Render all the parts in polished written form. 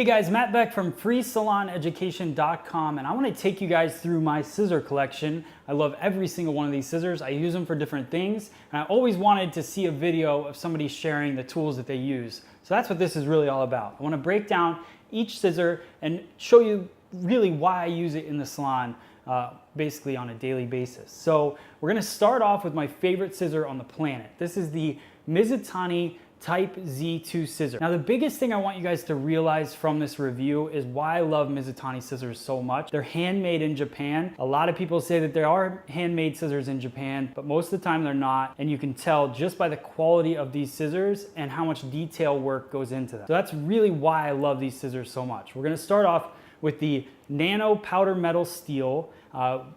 Hey guys, Matt Beck from FreeSalonEducation.com, and I want to take you guys through my scissor collection. I love every single one of these scissors. I use them for different things, and I always wanted to see a video of somebody sharing the tools that they use. So that's what this is really all about. I want to break down each scissor and show you really why I use it in the salon, basically on a daily basis. So we're going to start off with my favorite scissor on the planet. This is the Mizutani Type Z2 scissor. Now the biggest thing I want you guys to realize from this review is why I love Mizutani scissors so much. They're handmade in Japan. A lot of people say that there are handmade scissors in Japan, but most of the time they're not, and you can tell just by the quality of these scissors and how much detail work goes into them. So that's really why I love these scissors so much. We're gonna start off with the nano powder metal steel.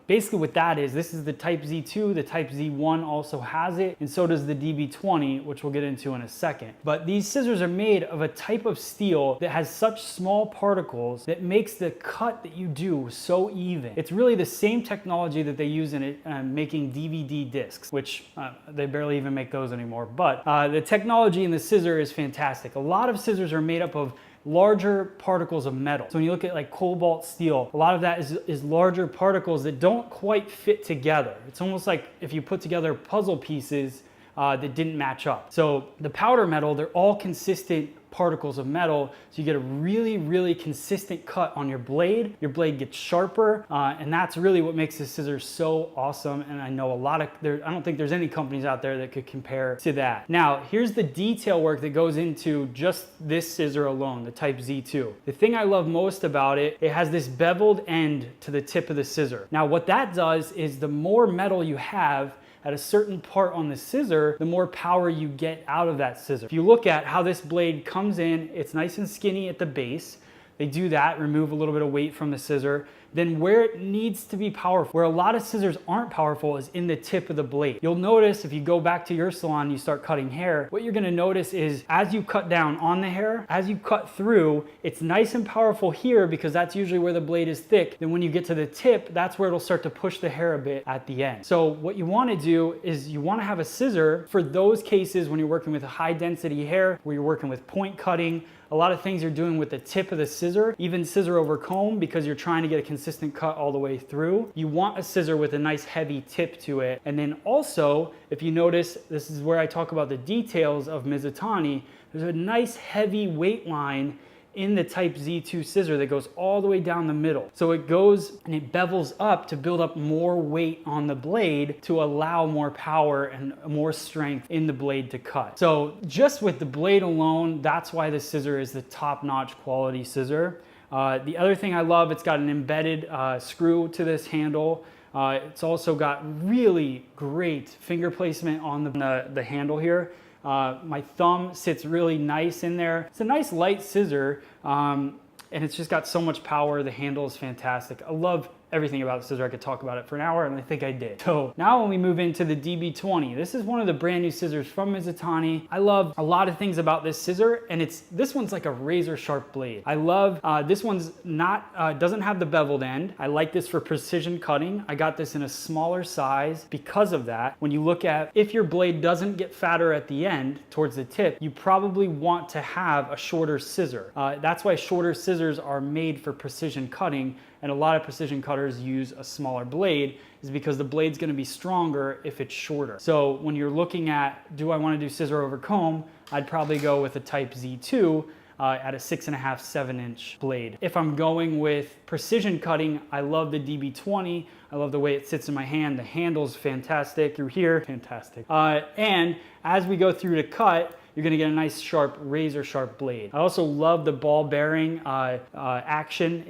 Basically what that is, this is the Type Z2, the Type Z1 also has it, and so does the DB20, which we'll get into in a second. But these scissors are made of a type of steel that has such small particles that makes the cut that you do so even. It's really the same technology that they use in it, making DVD discs, which they barely even make those anymore. But the technology in the scissor is fantastic. A lot of scissors are made up of larger particles of metal. So when you look at like cobalt steel, a lot of that is larger particles that don't quite fit together. It's almost like if you put together puzzle pieces that didn't match up. So the powder metal, they're all consistent particles of metal, so you get a really consistent cut on your blade. Your blade gets sharper, and that's really what makes this scissor so awesome. And I know I don't think there's any companies out there that could compare to that. Now here's the detail work that goes into just this scissor alone, the Type Z2. The thing I love most about it, it has this beveled end to the tip of the scissor. Now what that does is the more metal you have at a certain part on the scissor, the more power you get out of that scissor. If you look at how this blade comes in, it's nice and skinny at the base. They do that, remove a little bit of weight from the scissor. Then where it needs to be powerful, where a lot of scissors aren't powerful, is in the tip of the blade. You'll notice if you go back to your salon and you start cutting hair, what you're gonna notice is as you cut down on the hair, as you cut through, it's nice and powerful here because that's usually where the blade is thick. Then when you get to the tip, that's where it'll start to push the hair a bit at the end. So what you wanna do is you wanna have a scissor for those cases when you're working with a high density hair, where you're working with point cutting, a lot of things you're doing with the tip of the scissor, even scissor over comb, because you're trying to get a consistent cut all the way through. You want a scissor with a nice heavy tip to it. And then also, if you notice, this is where I talk about the details of Mizutani, there's a nice heavy weight line in the Type Z2 scissor that goes all the way down the middle. So it goes and it bevels up to build up more weight on the blade to allow more power and more strength in the blade to cut. So just with the blade alone, that's why this scissor is the top-notch quality scissor. The other thing I love, it's got an embedded screw to this handle. It's also got really great finger placement on the handle here. My thumb sits really nice in there. It's a nice light scissor, and it's just got so much power. The handle is fantastic. I love everything about the scissor. I could talk about it for an hour, and I think I did. So now when we move into the DB20, this is one of the brand new scissors from Mizutani. I love a lot of things about this scissor, and this one's like a razor sharp blade. I love, this one's doesn't have the beveled end. I like this for precision cutting. I got this in a smaller size because of that. When you look at, if your blade doesn't get fatter at the end towards the tip, you probably want to have a shorter scissor. That's why shorter scissors are made for precision cutting, and a lot of precision cutters use a smaller blade, is because the blade's gonna be stronger if it's shorter. So when you're looking at, do I wanna do scissor over comb, I'd probably go with a Type Z2 at a 6.5, 7-inch blade. If I'm going with precision cutting, I love the DB20. I love the way it sits in my hand. The handle's fantastic. Through here, fantastic. And as we go through to cut, you're gonna get a nice sharp, razor sharp blade. I also love the ball bearing action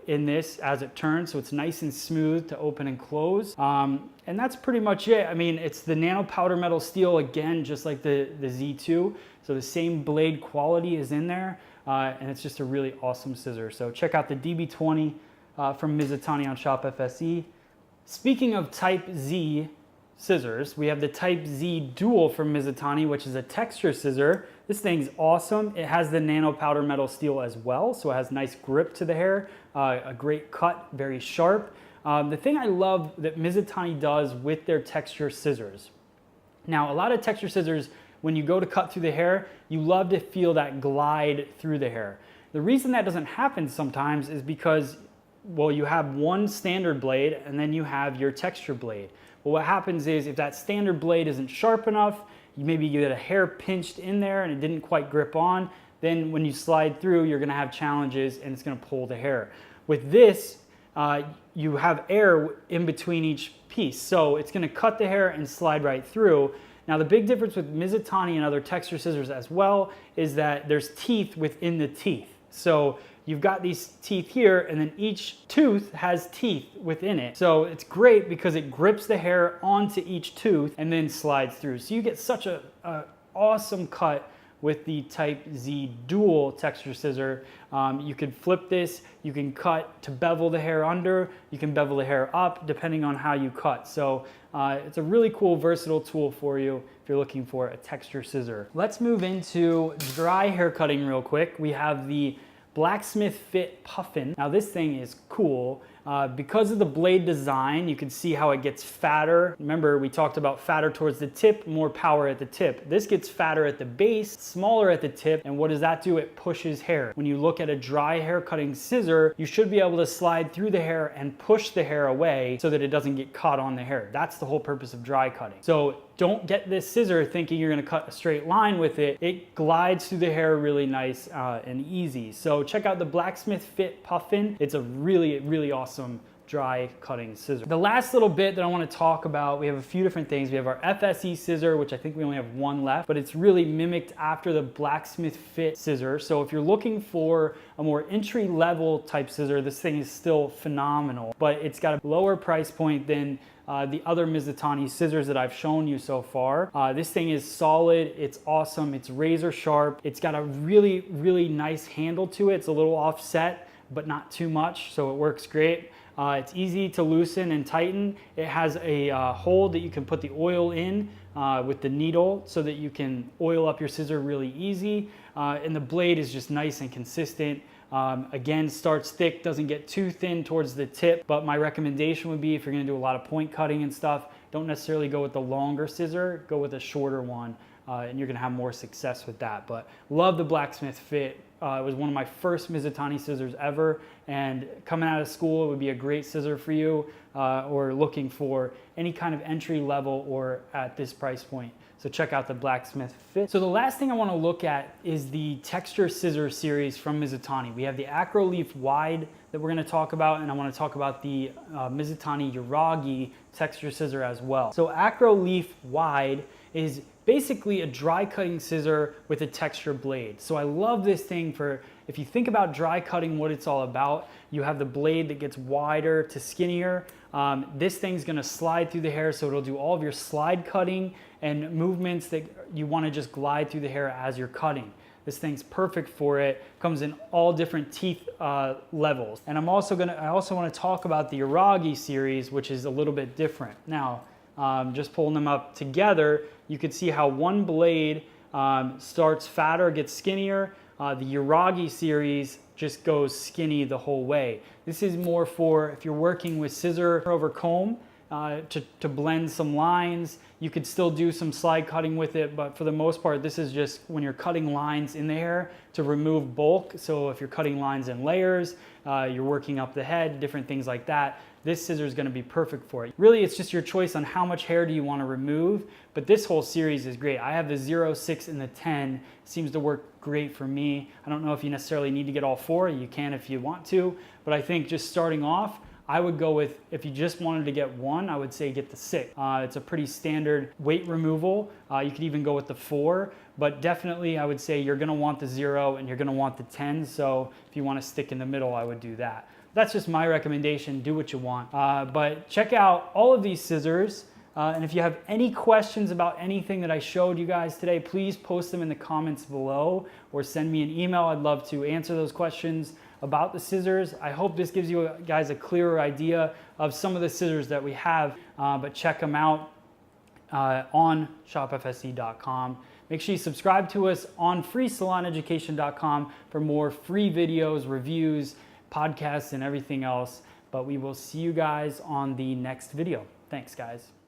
in this as it turns, so it's nice and smooth to open and close. And that's pretty much it. I mean, it's the nano powder metal steel again, just like the Z2. So the same blade quality is in there, and it's just a really awesome scissor. So check out the DB20 from Mizutani on Shop FSE. Speaking of Type Z scissors, we have the Type Z Dual from Mizutani, which is a texture scissor. This thing's awesome. It has the nano powder metal steel as well, so it has nice grip to the hair, a great cut, very sharp. The thing I love that Mizutani does with their texture scissors. Now, a lot of texture scissors, when you go to cut through the hair, you love to feel that glide through the hair. The reason that doesn't happen sometimes is because, well, you have one standard blade and then you have your texture blade. Well, what happens is if that standard blade isn't sharp enough, you maybe get a hair pinched in there and it didn't quite grip on, then when you slide through, you're gonna have challenges and it's gonna pull the hair. With this, you have air in between each piece, so it's gonna cut the hair and slide right through. Now, the big difference with Mizutani and other texture scissors as well is that there's teeth within the teeth. So you've got these teeth here, and then each tooth has teeth within it. So it's great because it grips the hair onto each tooth and then slides through. So you get such a awesome cut with the Type Z dual texture scissor. You can flip this, you can cut to bevel the hair under, you can bevel the hair up depending on how you cut. So it's a really cool, versatile tool for you if you're looking for a texture scissor. Let's move into dry hair cutting real quick. We have the Blacksmith Fit Puffin. Now this thing is cool. Because of the blade design, you can see how it gets fatter. Remember, we talked about fatter towards the tip, more power at the tip. This gets fatter at the base, smaller at the tip, and what does that do? It pushes hair. When you look at a dry hair cutting scissor, you should be able to slide through the hair and push the hair away so that it doesn't get caught on the hair. That's the whole purpose of dry cutting. So don't get this scissor thinking you're gonna cut a straight line with it. It glides through the hair really nice and easy. So check out the Blacksmith Fit Puffin. It's a really, really awesome dry cutting scissor. The last little bit that I want to talk about, we have a few different things. We have our FSE scissor, which I think we only have one left, but it's really mimicked after the Blacksmith Fit scissor. So if you're looking for a more entry level type scissor, this thing is still phenomenal, but it's got a lower price point than the other Mizutani scissors that I've shown you so far. This thing is solid, it's awesome, it's razor sharp, it's got a really, really nice handle to it. It's a little offset, but not too much, so it works great. It's easy to loosen and tighten. It has a hole that you can put the oil in with the needle so that you can oil up your scissor really easy. And the blade is just nice and consistent. Again, starts thick, doesn't get too thin towards the tip, but my recommendation would be if you're gonna do a lot of point cutting and stuff, don't necessarily go with the longer scissor, go with a shorter one, and you're gonna have more success with that. But love the Blacksmith Fit. It was one of my first Mizutani scissors ever, and coming out of school, it would be a great scissor for you, or looking for any kind of entry level or at this price point. So check out the Blacksmith Fit. So the last thing I want to look at is the texture scissor series from Mizutani. We have the Acro Leaf Wide that we're going to talk about, and I want to talk about the Mizutani Yuragi texture scissor as well. So Acro Leaf Wide is basically a dry cutting scissor with a texture blade. So I love this thing for, if you think about dry cutting, what it's all about, you have the blade that gets wider to skinnier. This thing's gonna slide through the hair, so it'll do all of your slide cutting and movements that you wanna just glide through the hair as you're cutting. This thing's perfect for it. Comes in all different teeth levels. And I also wanna talk about the Yuragi series, which is a little bit different. Now, just pulling them up together, you can see how one blade starts fatter, gets skinnier. The Yuragi series just goes skinny the whole way. This is more for if you're working with scissor over comb to blend some lines. You could still do some slide cutting with it, but for the most part, this is just when you're cutting lines in the hair to remove bulk. So if you're cutting lines in layers, you're working up the head, different things like that, this scissor is going to be perfect for it. Really, it's just your choice on how much hair do you want to remove, but this whole series is great. I have the 0, 6, and the 10. Seems to work great for me. I don't know if you necessarily need to get all 4. You can if you want to, but I think just starting off, I would go with, if you just wanted to get one, I would say get the 6. It's a pretty standard weight removal. You could even go with the 4, but definitely I would say you're gonna want the 0 and you're gonna want the 10. So if you wanna stick in the middle, I would do that. That's just my recommendation, do what you want. But check out all of these scissors. And if you have any questions about anything that I showed you guys today, please post them in the comments below or send me an email. I'd love to answer those questions about the scissors. I hope this gives you guys a clearer idea of some of the scissors that we have, but check them out on shopfse.com. Make sure you subscribe to us on freesaloneducation.com for more free videos, reviews, podcasts, and everything else. But we will see you guys on the next video. Thanks, guys.